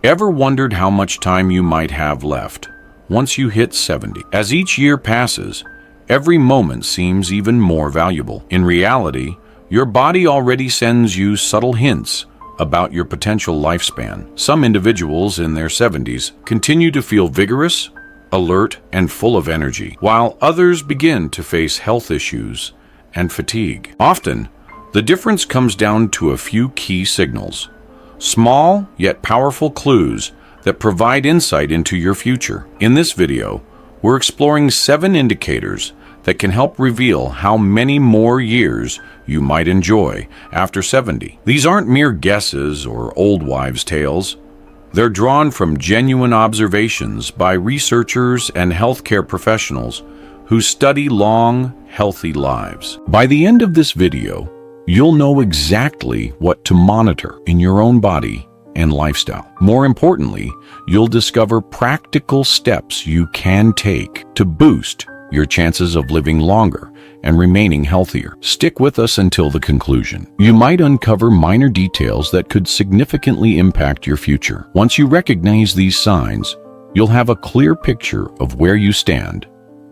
Ever wondered how much time you might have left once you hit 70? As each year passes, every moment seems even more valuable. In reality, your body already sends you subtle hints about your potential lifespan. Some individuals in their 70s continue to feel vigorous, alert, and full of energy, while others begin to face health issues and fatigue. Often, the difference comes down to a few key signals, small yet powerful clues that provide insight into your future. In this video, we're exploring 7 indicators that can help reveal how many more years you might enjoy after 70. These aren't mere guesses or old wives' tales. They're drawn from genuine observations by researchers and healthcare professionals who study long, healthy lives. By the end of this video, you'll know exactly what to monitor in your own body and lifestyle. More importantly, you'll discover practical steps you can take to boost your chances of living longer and remaining healthier. Stick with us until the conclusion. You might uncover minor details that could significantly impact your future. Once you recognize these signs, you'll have a clear picture of where you stand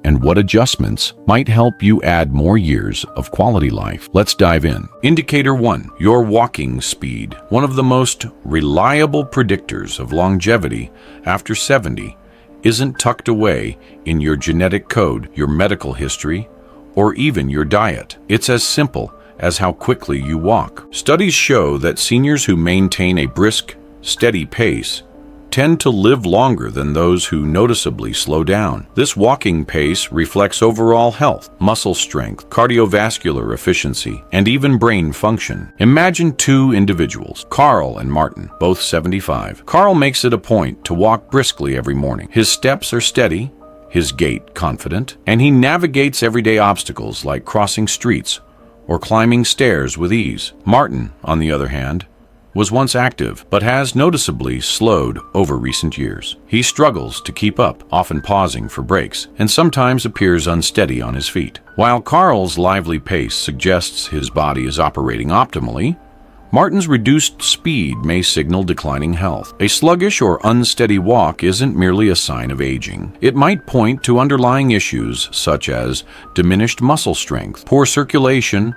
and what adjustments might help you add more years of quality life. Let's dive in. Indicator 1, your walking speed. One of the most reliable predictors of longevity after 70 isn't tucked away in your genetic code, your medical history, or even your diet. It's as simple as how quickly you walk. Studies show that seniors who maintain a brisk, steady pace tend to live longer than those who noticeably slow down. This walking pace reflects overall health, muscle strength, cardiovascular efficiency, and even brain function. Imagine 2 individuals, Carl and Martin, both 75. Carl makes it a point to walk briskly every morning. His steps are steady, his gait confident, and he navigates everyday obstacles like crossing streets or climbing stairs with ease. Martin, on the other hand, was once active, but has noticeably slowed over recent years. He struggles to keep up, often pausing for breaks, and sometimes appears unsteady on his feet. While Carl's lively pace suggests his body is operating optimally, Martin's reduced speed may signal declining health. A sluggish or unsteady walk isn't merely a sign of aging. It might point to underlying issues such as diminished muscle strength, poor circulation,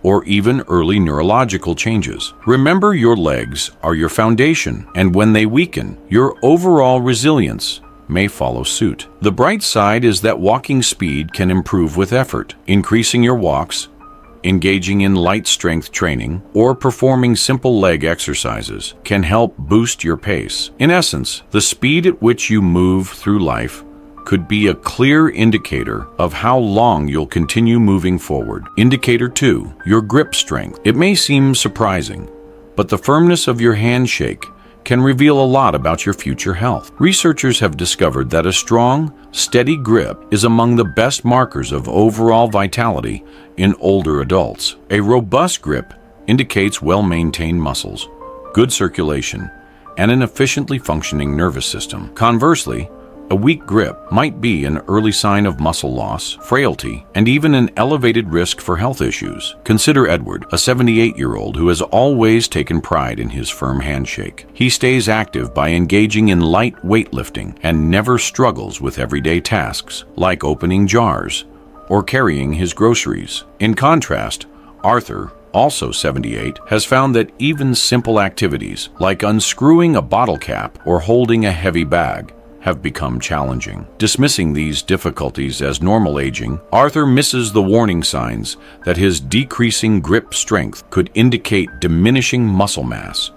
or even early neurological changes. Remember, your legs are your foundation, and when they weaken, your overall resilience may follow suit. The bright side is that walking speed can improve with effort. Increasing your walks, engaging in light strength training, or performing simple leg exercises can help boost your pace. In essence, the speed at which you move through life could be a clear indicator of how long you'll continue moving forward. Indicator 2, your grip strength. It may seem surprising, but the firmness of your handshake can reveal a lot about your future health. Researchers have discovered that a strong, steady grip is among the best markers of overall vitality in older adults. A robust grip indicates well-maintained muscles, good circulation, and an efficiently functioning nervous system. Conversely, a weak grip might be an early sign of muscle loss, frailty, and even an elevated risk for health issues. Consider Edward, a 78-year-old who has always taken pride in his firm handshake. He stays active by engaging in light weightlifting and never struggles with everyday tasks like opening jars or carrying his groceries. In contrast, Arthur, also 78, has found that even simple activities like unscrewing a bottle cap or holding a heavy bag have become challenging. Dismissing these difficulties as normal aging, Arthur misses the warning signs that his decreasing grip strength could indicate diminishing muscle mass,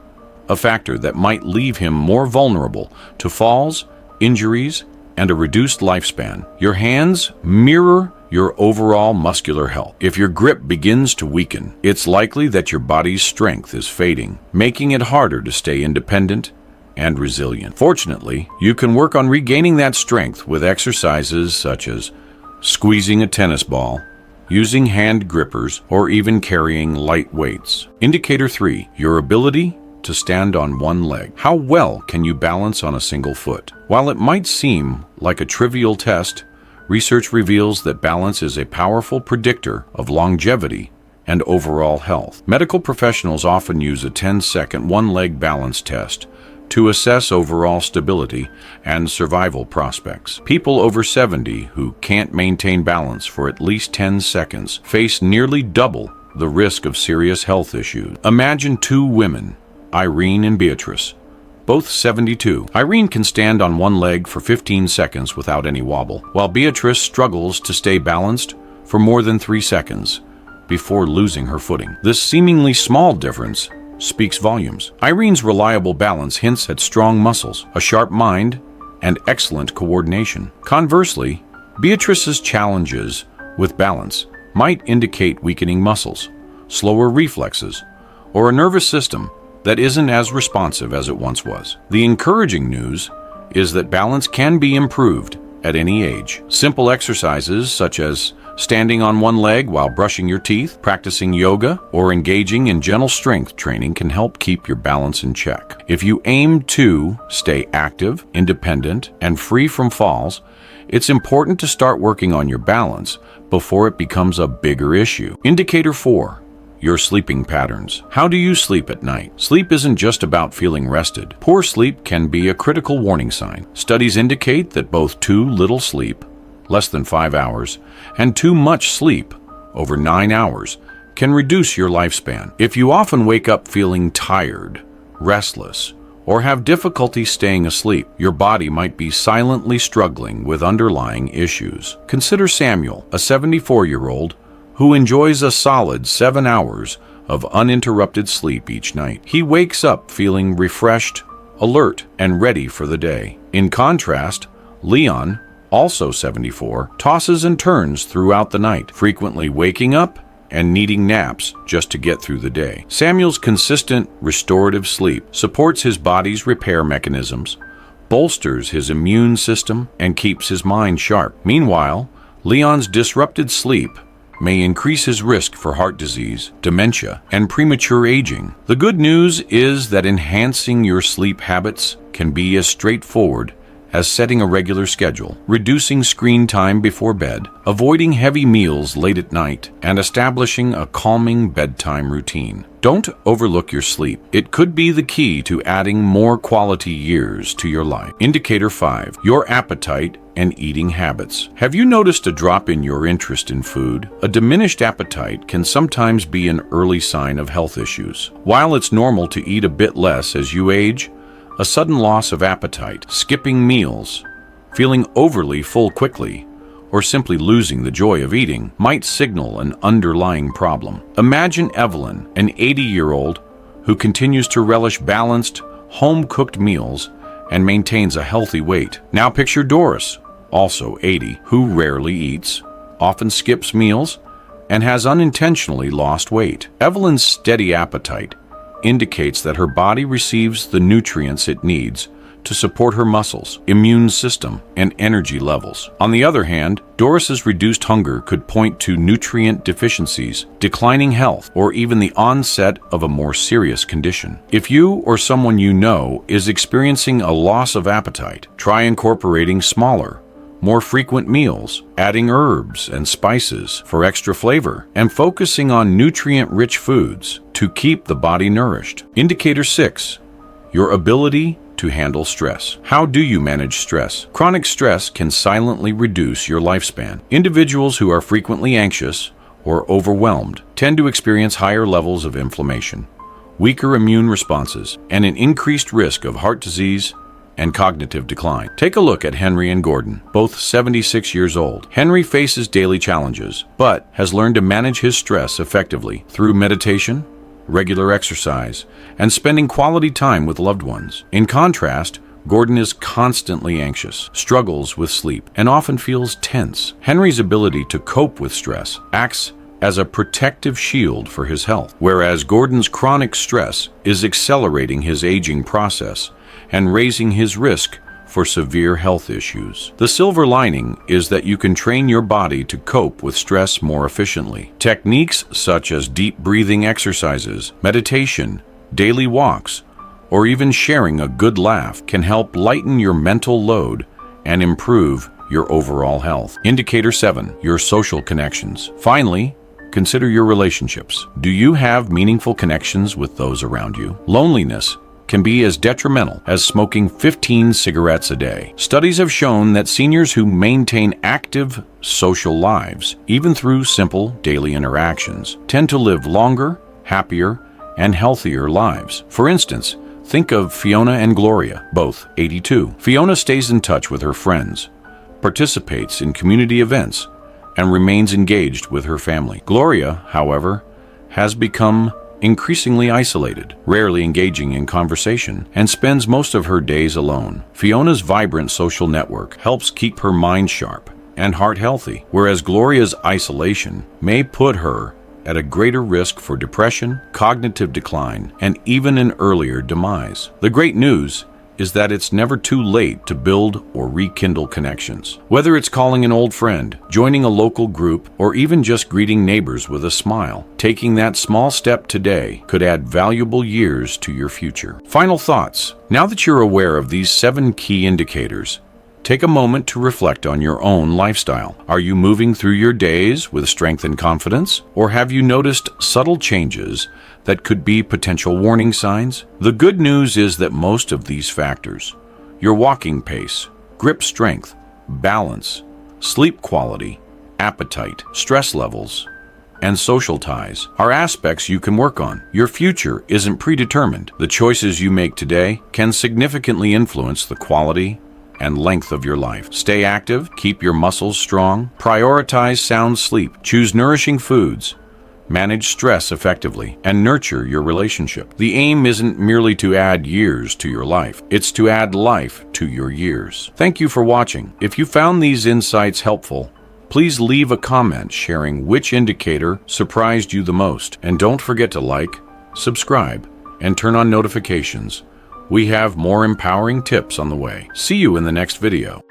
a factor that might leave him more vulnerable to falls, injuries, and a reduced lifespan. Your hands mirror your overall muscular health. If your grip begins to weaken, it's likely that your body's strength is fading, making it harder to stay independent and resilient. Fortunately, you can work on regaining that strength with exercises such as squeezing a tennis ball, using hand grippers, or even carrying light weights. Indicator 3, your ability to stand on one leg. How well can you balance on a single foot? While it might seem like a trivial test, research reveals that balance is a powerful predictor of longevity and overall health. Medical professionals often use a 10-second one-leg balance test to assess overall stability and survival prospects. People over 70 who can't maintain balance for at least 10 seconds face nearly double the risk of serious health issues. Imagine two women, Irene and Beatrice, both 72. Irene can stand on one leg for 15 seconds without any wobble, while Beatrice struggles to stay balanced for more than 3 seconds before losing her footing. This seemingly small difference speaks volumes. Irene's reliable balance hints at strong muscles, a sharp mind, and excellent coordination. Conversely, Beatrice's challenges with balance might indicate weakening muscles, slower reflexes, or a nervous system that isn't as responsive as it once was. The encouraging news is that balance can be improved at any age. Simple exercises such as standing on one leg while brushing your teeth, practicing yoga, or engaging in gentle strength training can help keep your balance in check. If you aim to stay active, independent, and free from falls, it's important to start working on your balance before it becomes a bigger issue. Indicator 4. Your sleeping patterns. How do you sleep at night? Sleep isn't just about feeling rested. Poor sleep can be a critical warning sign. Studies indicate that both too little sleep, less than 5 hours, and too much sleep, over 9 hours, can reduce your lifespan. If you often wake up feeling tired, restless, or have difficulty staying asleep, your body might be silently struggling with underlying issues. Consider Samuel, a 74-year-old who enjoys a solid 7 hours of uninterrupted sleep each night. He wakes up feeling refreshed, alert, and ready for the day. In contrast, Leon, also 74, tosses and turns throughout the night, frequently waking up and needing naps just to get through the day. Samuel's consistent restorative sleep supports his body's repair mechanisms, bolsters his immune system, and keeps his mind sharp. Meanwhile, Leon's disrupted sleep may increase his risk for heart disease, dementia, and premature aging. The good news is that enhancing your sleep habits can be as straightforward as setting a regular schedule, reducing screen time before bed, avoiding heavy meals late at night, and establishing a calming bedtime routine. Don't overlook your sleep. It could be the key to adding more quality years to your life. Indicator 5. Your appetite and eating habits. Have you noticed a drop in your interest in food? A diminished appetite can sometimes be an early sign of health issues. While it's normal to eat a bit less as you age, a sudden loss of appetite, skipping meals, feeling overly full quickly, or simply losing the joy of eating might signal an underlying problem. Imagine Evelyn, an 80-year-old who continues to relish balanced, home-cooked meals and maintains a healthy weight. Now picture Doris, also 80, who rarely eats, often skips meals, and has unintentionally lost weight. Evelyn's steady appetite indicates that her body receives the nutrients it needs to support her muscles, immune system, and energy levels. On the other hand, Doris's reduced hunger could point to nutrient deficiencies, declining health, or even the onset of a more serious condition. If you or someone you know is experiencing a loss of appetite, try incorporating smaller, more frequent meals, adding herbs and spices for extra flavor, and focusing on nutrient-rich foods to keep the body nourished. Indicator 6. Your ability to handle stress. How do you manage stress? Chronic stress can silently reduce your lifespan. Individuals who are frequently anxious or overwhelmed tend to experience higher levels of inflammation, weaker immune responses, and an increased risk of heart disease and cognitive decline. Take a look at Henry and Gordon, both 76 years old. Henry faces daily challenges, but has learned to manage his stress effectively through meditation, regular exercise, and spending quality time with loved ones. In contrast, Gordon is constantly anxious, struggles with sleep, and often feels tense. Henry's ability to cope with stress acts as a protective shield for his health, whereas Gordon's chronic stress is accelerating his aging process and raising his risk for severe health issues. The silver lining is that you can train your body to cope with stress more efficiently. Techniques such as deep breathing exercises, meditation, daily walks, or even sharing a good laugh can help lighten your mental load and improve your overall health. Indicator 7. Your social connections. Finally, consider your relationships. Do you have meaningful connections with those around you? Loneliness can be as detrimental as smoking 15 cigarettes a day. Studies have shown that seniors who maintain active social lives, even through simple daily interactions, tend to live longer, happier, and healthier lives. For instance, think of Fiona and Gloria, both 82. Fiona stays in touch with her friends, participates in community events, and remains engaged with her family. Gloria, however, has become increasingly isolated, rarely engaging in conversation, and spends most of her days alone. Fiona's vibrant social network helps keep her mind sharp and heart healthy, whereas Gloria's isolation may put her at a greater risk for depression, cognitive decline, and even an earlier demise. The great news is that it's never too late to build or rekindle connections. Whether it's calling an old friend, joining a local group, or even just greeting neighbors with a smile, taking that small step today could add valuable years to your future. Final thoughts. Now that you're aware of these 7 key indicators, take a moment to reflect on your own lifestyle. Are you moving through your days with strength and confidence? Or have you noticed subtle changes that could be potential warning signs? The good news is that most of these factors, your walking pace, grip strength, balance, sleep quality, appetite, stress levels, and social ties, are aspects you can work on. Your future isn't predetermined. The choices you make today can significantly influence the quality and length of your life. Stay active, keep your muscles strong, prioritize sound sleep, choose nourishing foods, manage stress effectively, and nurture your relationship. The aim isn't merely to add years to your life, it's to add life to your years. Thank you for watching. If you found these insights helpful, please leave a comment sharing which indicator surprised you the most. And don't forget to like, subscribe, and turn on notifications. We have more empowering tips on the way. See you in the next video.